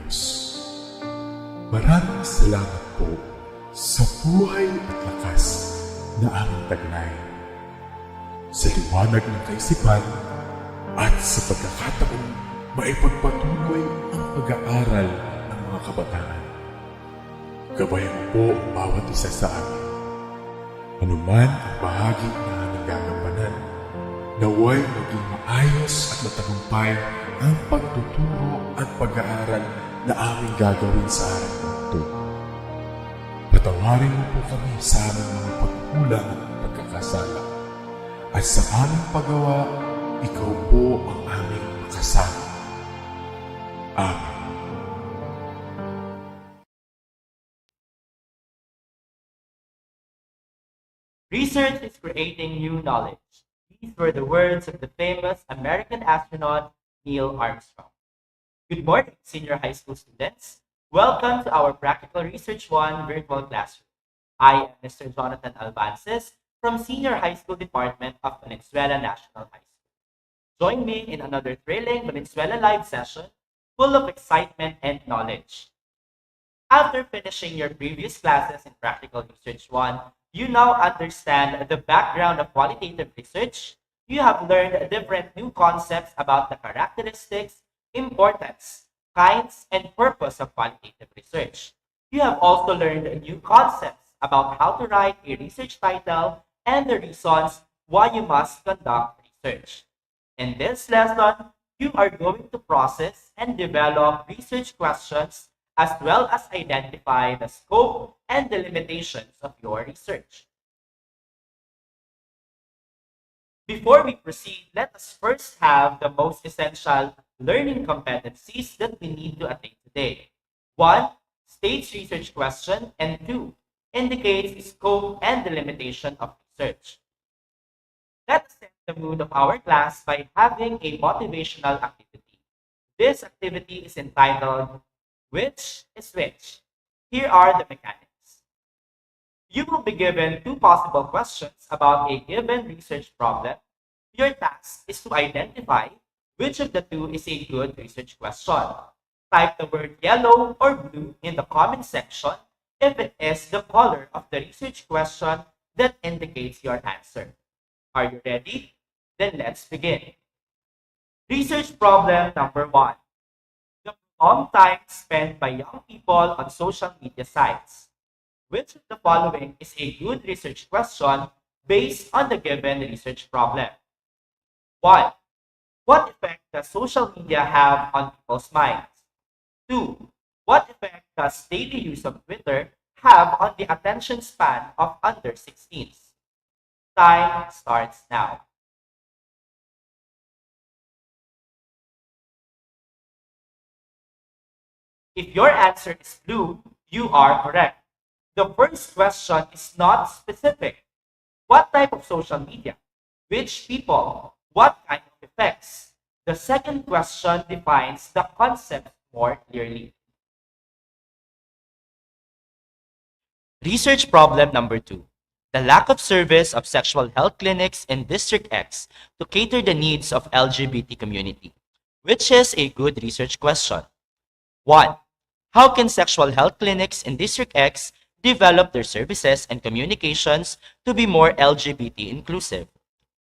Diyos. Maraming salamat po sa buhay at lakas na aming taglay, sa liwanag ng kaisipan at sa pagkakataong maipagpatuloy ang pag-aaral ng mga kabataan. Gabayan po ang bawat isa sa amin. Anuman ang bahagi na aming gagampanan, naway maging maayos at matagumpay ang pagtuturo at pag-aaral na aming gagawin sa araw na ito. Patawarin mo po kami sa aming mga pagkulang at pagkakasala. At sa aming paggawa, ikaw po ang aming makasama. Amen. Research is creating new knowledge. These were the words of the famous American astronaut Neil Armstrong. Good morning, senior high school students. Welcome to our Practical Research 1 virtual classroom. I am Mr. Jonathan Alvances from Senior High School Department of Valenzuela National High School. Join me in another thrilling Valenzuela live session full of excitement and knowledge. After finishing your previous classes in Practical Research 1, you now understand the background of qualitative research. You have learned different new concepts about the characteristics, importance, kinds, and purpose of qualitative research. You have also learned new concepts about how to write a research title and the reasons why you must conduct research. In this lesson, you are going to process and develop research questions as well as identify the scope and the limitations of your research. Before we proceed, let us first have the most essential learning competencies that we need to attain today. 1. States research question, and 2. Indicates scope and the limitation of research. Let us set the mood of our class by having a motivational activity. This activity is entitled Which is Which? Here are the mechanics. You will be given two possible questions about a given research problem. Your task is to identify which of the two is a good research question. Type the word yellow or blue in the comment section if it is the color of the research question that indicates your answer. Are you ready? Then let's begin. Research problem number 1. The prolonged time spent by young people on social media sites. Which of the following is a good research question based on the given research problem? 1. What effect does social media have on people's minds? 2. What effect does daily use of Twitter have on the attention span of under 16s? Time starts now. If your answer is blue, you are correct. The first question is not specific. What type of social media? Which people? What kind of effects? The second question defines the concept more clearly. Research problem number 2. The lack of service of sexual health clinics in District X to cater the needs of LGBT community. Which is a good research question? 1. How can sexual health clinics in District X develop their services and communications to be more LGBT inclusive?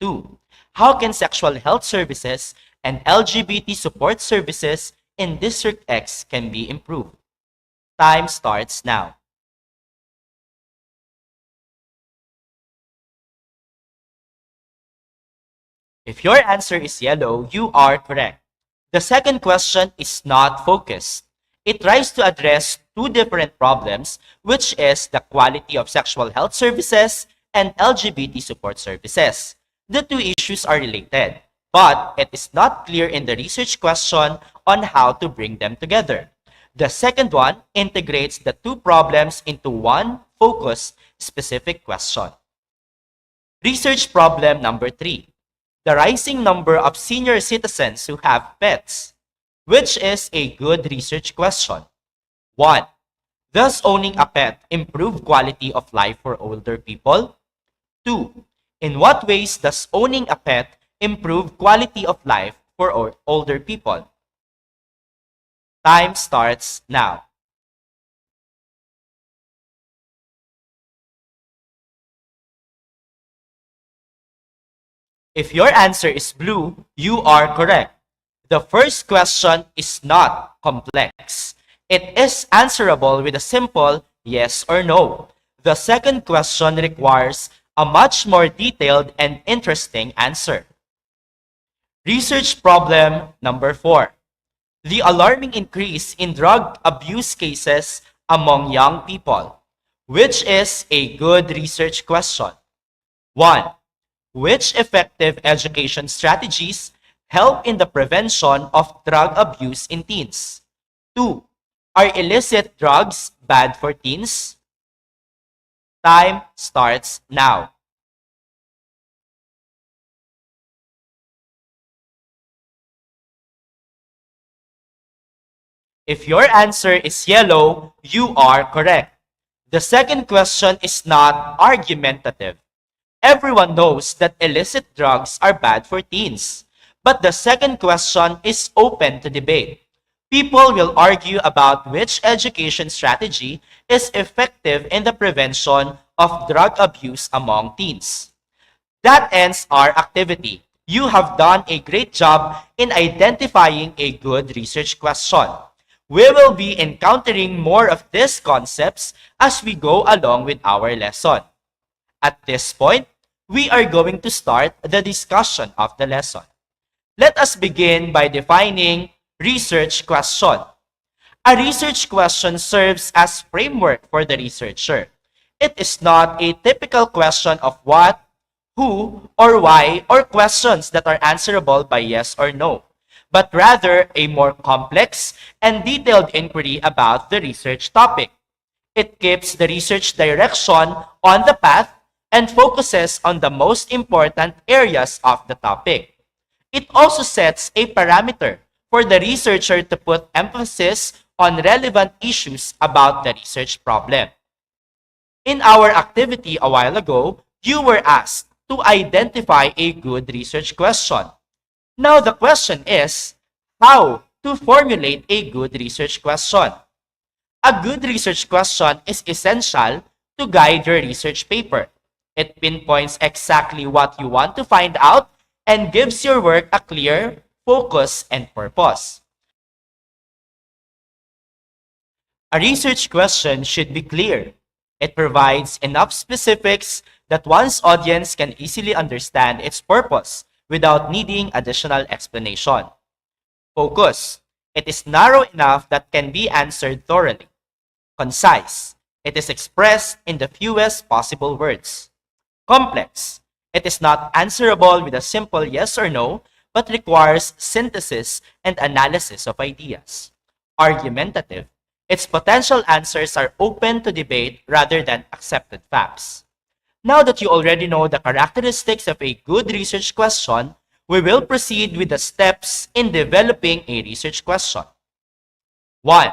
2. How can sexual health services and LGBT support services in District X can be improved? Time starts now. If your answer is yellow, you are correct. The second question is not focused. It tries to address two different problems, which is the quality of sexual health services and LGBT support services. The two issues are related, but it is not clear in the research question on how to bring them together. The second one integrates the two problems into one focused, specific question. Research problem number 3. The rising number of senior citizens who have pets. Which is a good research question? 1. Does owning a pet improve quality of life for older people? 2. In what ways does owning a pet improve quality of life for older people? Time starts now. If your answer is blue, you are correct. The first question is not complex. It is answerable with a simple yes or no. The second question requires a much more detailed and interesting answer. Research problem number 4. The alarming increase in drug abuse cases among young people. Which is a good research question? 1. Which effective education strategies help in the prevention of drug abuse in teens? 2. Are illicit drugs bad for teens? Time starts now. If your answer is yellow, you are correct. The second question is not argumentative. Everyone knows that illicit drugs are bad for teens. But the second question is open to debate. People will argue about which education strategy is effective in the prevention of drug abuse among teens. That ends our activity. You have done a great job in identifying a good research question. We will be encountering more of these concepts as we go along with our lesson. At this point, we are going to start the discussion of the lesson. Let us begin by defining research question. A research question serves as framework for the researcher. It is not a typical question of what, who, or why, or questions that are answerable by yes or no, but rather a more complex and detailed inquiry about the research topic. It keeps the research direction on the path and focuses on the most important areas of the topic. It also sets a parameter for the researcher to put emphasis on relevant issues about the research problem. In our activity a while ago, you were asked to identify a good research question. Now the question is, how to formulate a good research question? A good research question is essential to guide your research paper. It pinpoints exactly what you want to find out and gives your work a clear focus and purpose. A research question should be clear. It provides enough specifics that one's audience can easily understand its purpose without needing additional explanation. Focus. It is narrow enough that can be answered thoroughly. Concise. It is expressed in the fewest possible words. Complex. It is not answerable with a simple yes or no, but requires synthesis and analysis of ideas. Argumentative. Its potential answers are open to debate rather than accepted facts. Now that you already know the characteristics of a good research question, we will proceed with the steps in developing a research question. 1.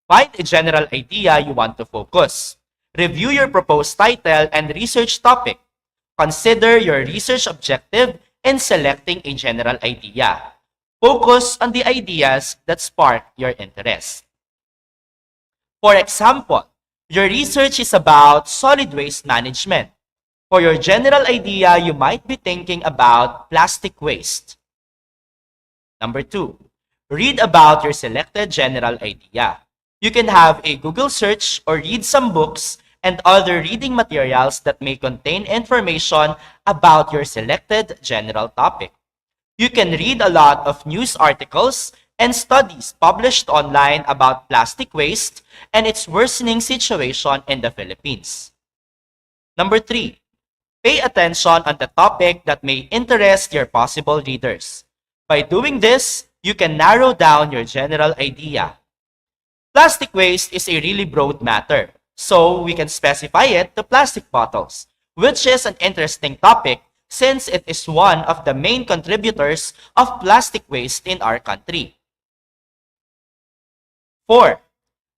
Find a general idea you want to focus. Review your proposed title and research topic. Consider your research objective in selecting a general idea. Focus on the ideas that spark your interest. For example, your research is about solid waste management. For your general idea, you might be thinking about plastic waste. Number 2, read about your selected general idea. You can have a Google search or read some books and other reading materials that may contain information about your selected general topic. You can read a lot of news articles and studies published online about plastic waste and its worsening situation in the Philippines. Number 3, pay attention on the topic that may interest your possible readers. By doing this, you can narrow down your general idea. Plastic waste is a really broad matter, so we can specify it to plastic bottles, which is an interesting topic since it is one of the main contributors of plastic waste in our country. 4.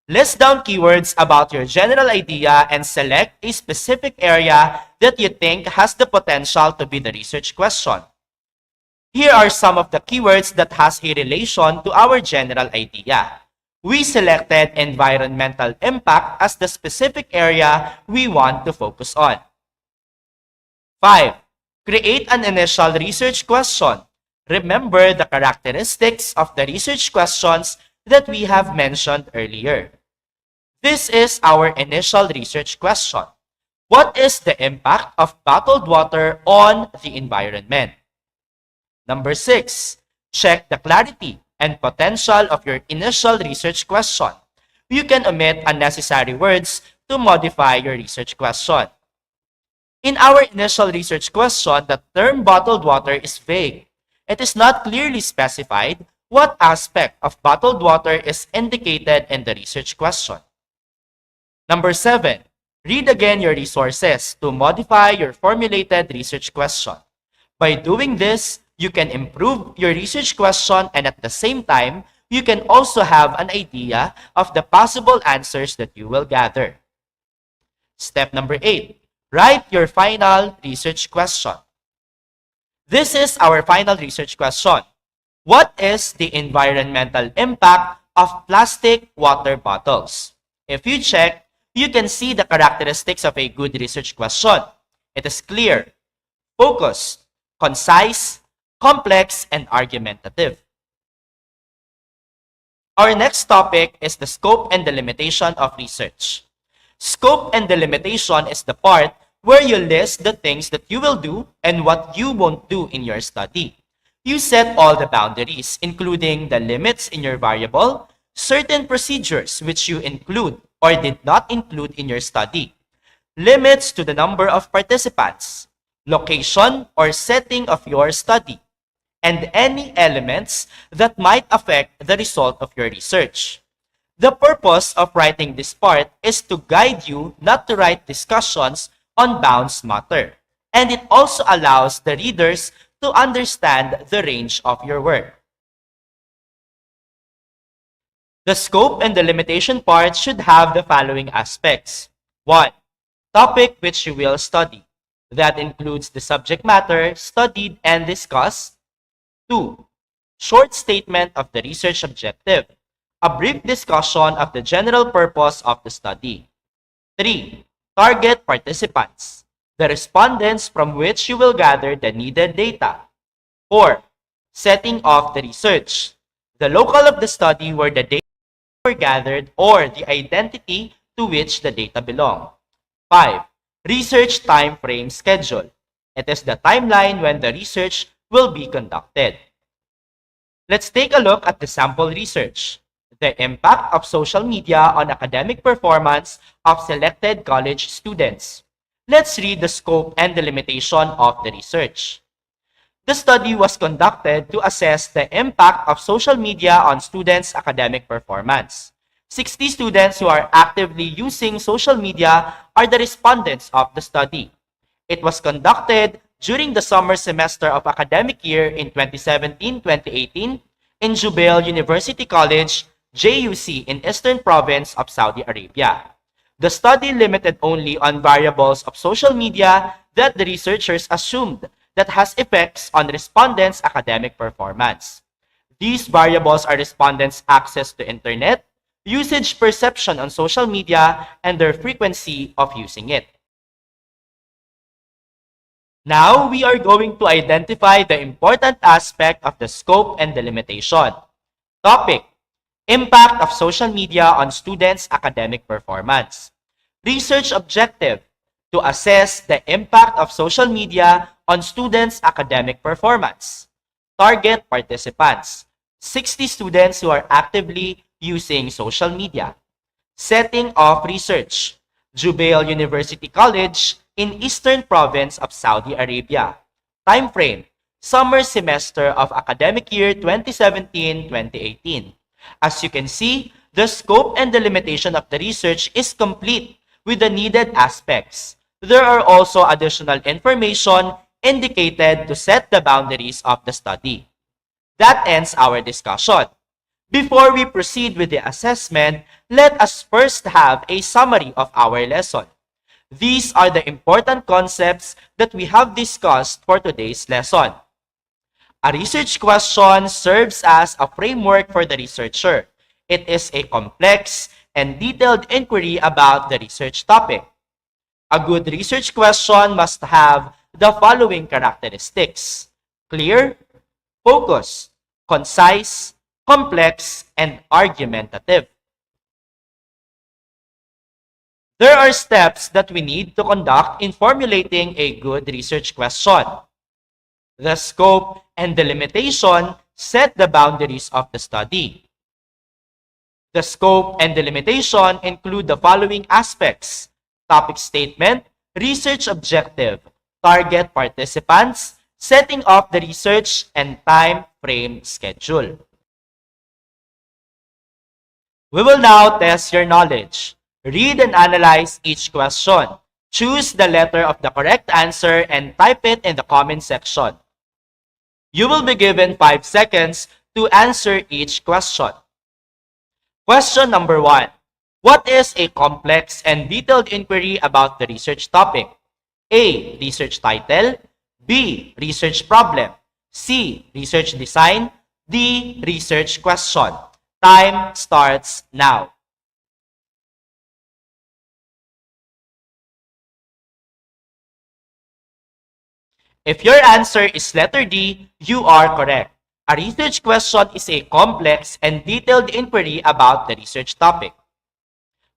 List down keywords about your general idea and select a specific area that you think has the potential to be the research question. Here are some of the keywords that has a relation to our general idea. We selected environmental impact as the specific area we want to focus on. 5. Create an initial research question. Remember the characteristics of the research questions that we have mentioned earlier. This is our initial research question. What is the impact of bottled water on the environment? Number 6. Check the clarity and potential of your initial research question. You can omit unnecessary words to modify your research question. In our initial research question, the term bottled water is vague. It is not clearly specified what aspect of bottled water is indicated in the research question. Number 7. Read again your resources to modify your formulated research question. By doing this, you can improve your research question, and at the same time, you can also have an idea of the possible answers that you will gather. Step number 8. Write your final research question. This is our final research question. What is the environmental impact of plastic water bottles? If you check, you can see the characteristics of a good research question. It is clear, focused, concise, complex, and argumentative. Our next topic is the scope and delimitation of research. Scope and delimitation is the part where you list the things that you will do and what you won't do in your study. You set all the boundaries, including the limits in your variable, certain procedures which you include or did not include in your study, limits to the number of participants, location or setting of your study, and any elements that might affect the result of your research. The purpose of writing this part is to guide you not to write discussions on bounds matter, and it also allows the readers to understand the range of your work. The scope and delimitation part should have the following aspects. 1. Topic which you will study. That includes the subject matter studied and discussed. 2. Short statement of the research objective. A brief discussion of the general purpose of the study. 3. Target participants. The respondents from which you will gather the needed data. 4. Setting of the research. The local of the study where the data were gathered or the identity to which the data belong. 5. Research time frame schedule. It is the timeline when the research will be conducted. Let's take a look at the sample research. The impact of social media on academic performance of selected college students. Let's read the scope and delimitation of the research. The study was conducted to assess the impact of social media on students' academic performance. 60 students who are actively using social media are the respondents of the study. It was conducted during the summer semester of academic year in 2017-2018 in Jubail University College, JUC in Eastern Province of Saudi Arabia. The study limited only on variables of social media that the researchers assumed that has effects on respondents' academic performance. These variables are respondents' access to internet, usage perception on social media, and their frequency of using it. Now, we are going to identify the important aspect of the scope and delimitation. Topic: Impact of social media on students' academic performance. Research objective: to assess the impact of social media on students' academic performance. Target participants: 60 students who are actively using social media. Setting of research: Jubail University College in Eastern Province of Saudi Arabia. Time frame: summer semester of academic year 2017-2018. As you can see, the scope and delimitation of the research is complete with the needed aspects. There are also additional information indicated to set the boundaries of the study. That ends our discussion. Before we proceed with the assessment, let us first have a summary of our lesson. These are the important concepts that we have discussed for today's lesson. A research question serves as a framework for the researcher. It is a complex and detailed inquiry about the research topic. A good research question must have the following characteristics: clear, focused, concise, complex, and argumentative. There are steps that we need to conduct in formulating a good research question. The scope and the limitation set the boundaries of the study. The scope and the limitation include the following aspects: topic statement, research objective, target participants, setting up the research, and time frame schedule. We will now test your knowledge. Read and analyze each question. Choose the letter of the correct answer and type it in the comment section. You will be given 5 seconds to answer each question. Question number 1. What is a complex and detailed inquiry about the research topic? A. Research title. B. Research problem. C. Research design. D. Research question. Time starts now. If your answer is letter D, you are correct. A research question is a complex and detailed inquiry about the research topic.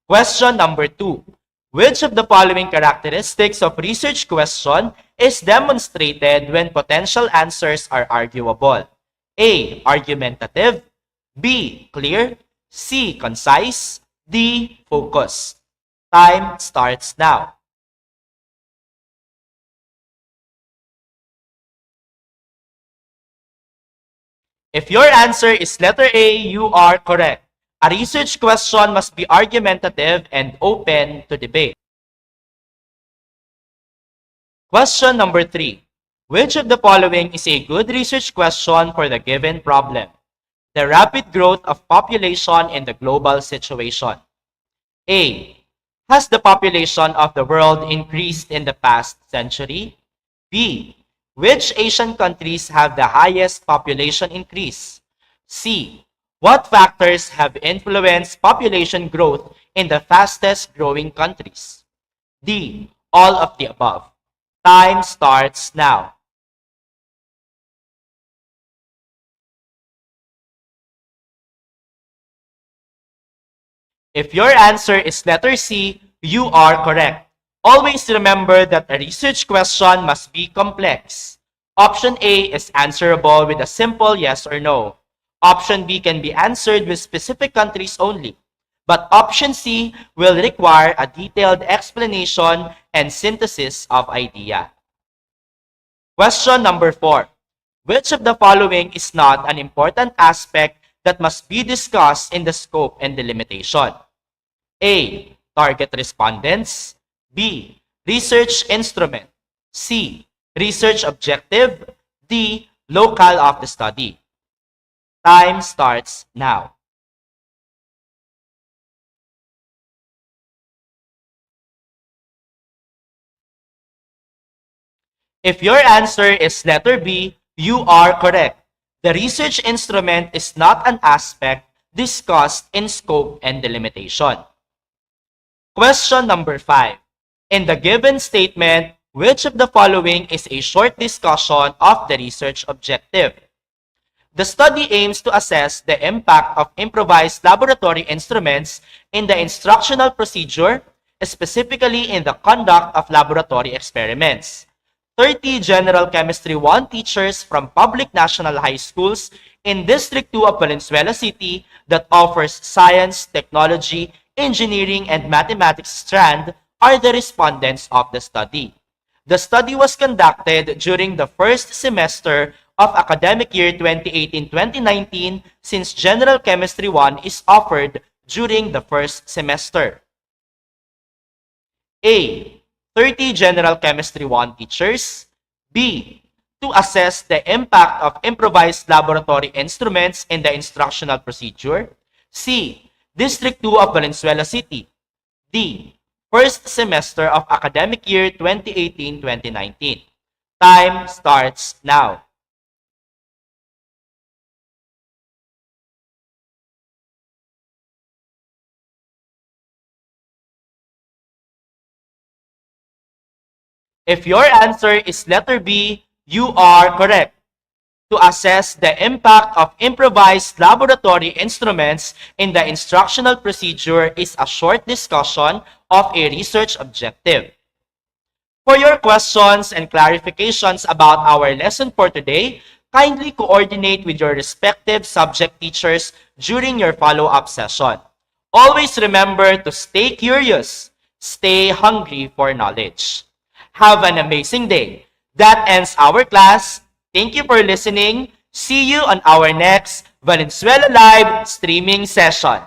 Question number 2. Which of the following characteristics of research question is demonstrated when potential answers are arguable? A. Argumentative. B. Clear. C. Concise. D. Focused. Time starts now. If your answer is letter A, you are correct. A research question must be argumentative and open to debate. Question number 3. Which of the following is a good research question for the given problem? The rapid growth of population in the global situation. A. Has the population of the world increased in the past century? B. Which Asian countries have the highest population increase? C. What factors have influenced population growth in the fastest growing countries? D. All of the above. Time starts now. If your answer is letter C, you are correct. Always remember that a research question must be complex. Option A is answerable with a simple yes or no. Option B can be answered with specific countries only. But option C will require a detailed explanation and synthesis of idea. Question number 4. Which of the following is not an important aspect that must be discussed in the scope and delimitation? A. Target respondents. B. Research instrument. C. Research objective. D. Locale of the study. Time starts now. If your answer is letter B, you are correct. The research instrument is not an aspect discussed in scope and delimitation. Question number 5. In the given statement, which of the following is a short discussion of the research objective? The study aims to assess the impact of improvised laboratory instruments in the instructional procedure, specifically in the conduct of laboratory experiments. 30 General Chemistry 1 teachers from public national high schools in District 2 of Valenzuela City that offers science, technology, engineering, and mathematics strand are the respondents of the study. The study was conducted during the first semester of academic year 2018-2019 since General Chemistry 1 is offered during the first semester. A. 30 General Chemistry 1 teachers. B. To assess the impact of improvised laboratory instruments in the instructional procedure. C. District 2 of Valenzuela City. D. First semester of academic year 2018-2019. Time starts now. If your answer is letter B, you are correct. To assess the impact of improvised laboratory instruments in the instructional procedure is a short discussion of a research objective. For your questions and clarifications about our lesson for today, kindly coordinate with your respective subject teachers during your follow-up session. Always remember to stay curious, stay hungry for knowledge. Have an amazing day. That ends our class. Thank you for listening. See you on our next Valenzuela Live streaming session.